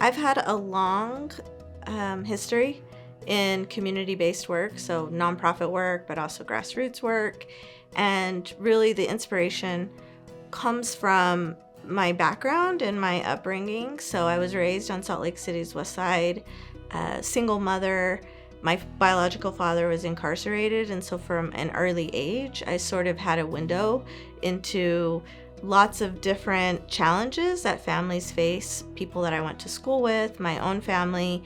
I've had a long history in community-based work, so nonprofit work, but also grassroots work. And really the inspiration comes from my background and my upbringing. So I was raised on Salt Lake City's west side, single mother. My biological father was incarcerated, and so from an early age, I sort of had a window into lots of different challenges that families face, people that I went to school with, my own family.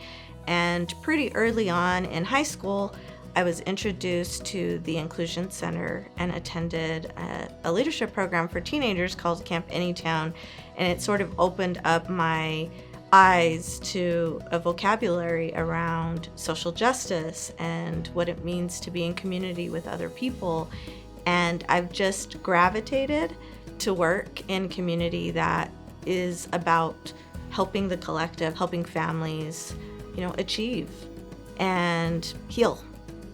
And pretty early on in high school, I was introduced to the Inclusion Center and attended a leadership program for teenagers called Camp Anytown. And it sort of opened up my eyes to a vocabulary around social justice and what it means to be in community with other people. And I've just gravitated to work in community that is about helping the collective, helping families, achieve and heal.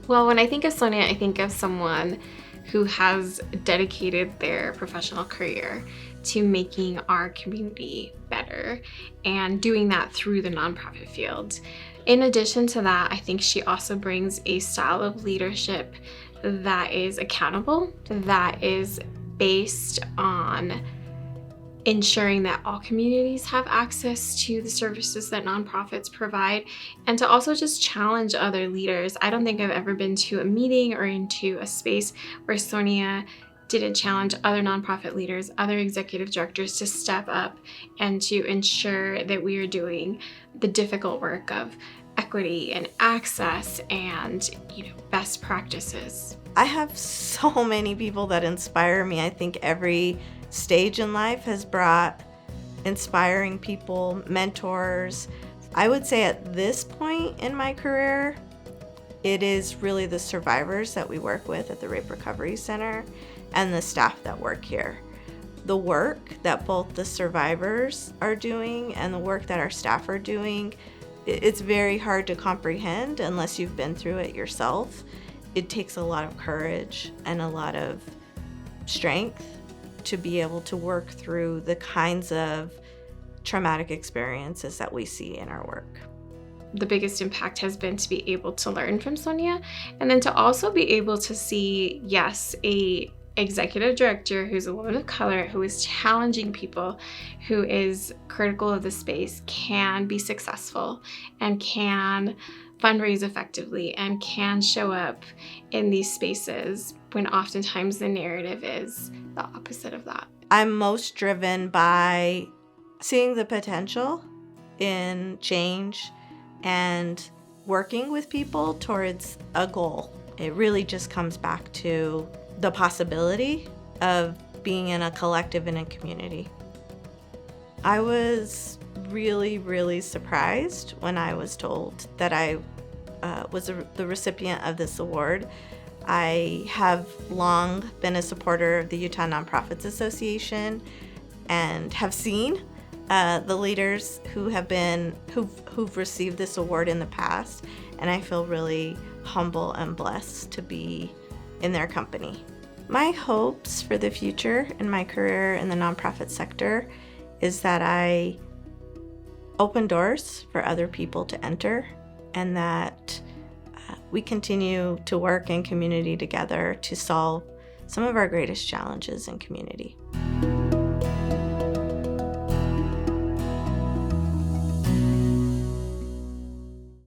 Well, when I think of Sonya, I think of someone who has dedicated their professional career to making our community better and doing that through the nonprofit field. In addition to that, I think she also brings a style of leadership that is accountable, that is based on ensuring that all communities have access to the services that nonprofits provide, and to also just challenge other leaders. I don't think I've ever been to a meeting or into a space where Sonya didn't challenge other nonprofit leaders, other executive directors to step up and to ensure that we are doing the difficult work of equity and access and best practices. I have so many people that inspire me. I think every stage in life has brought inspiring people, mentors. I would say at this point in my career, it is really the survivors that we work with at the Rape Recovery Center and the staff that work here. The work that both the survivors are doing and the work that our staff are doing, it's very hard to comprehend unless you've been through it yourself. It takes a lot of courage and a lot of strength to be able to work through the kinds of traumatic experiences that we see in our work. The biggest impact has been to be able to learn from Sonya, and then to also be able to see, yes, a executive director who's a woman of color, who is challenging people, who is critical of the space, can be successful and can fundraise effectively and can show up in these spaces when oftentimes the narrative is the opposite of that. I'm most driven by seeing the potential in change and working with people towards a goal. It really just comes back to the possibility of being in a collective and a community. I was really, really surprised when I was told that I was the recipient of this award. I have long been a supporter of the Utah Nonprofits Association and have seen the leaders who've received this award in the past, and I feel really humble and blessed to be in their company. My hopes for the future in my career in the nonprofit sector is that I open doors for other people to enter, and that we continue to work in community together to solve some of our greatest challenges in community.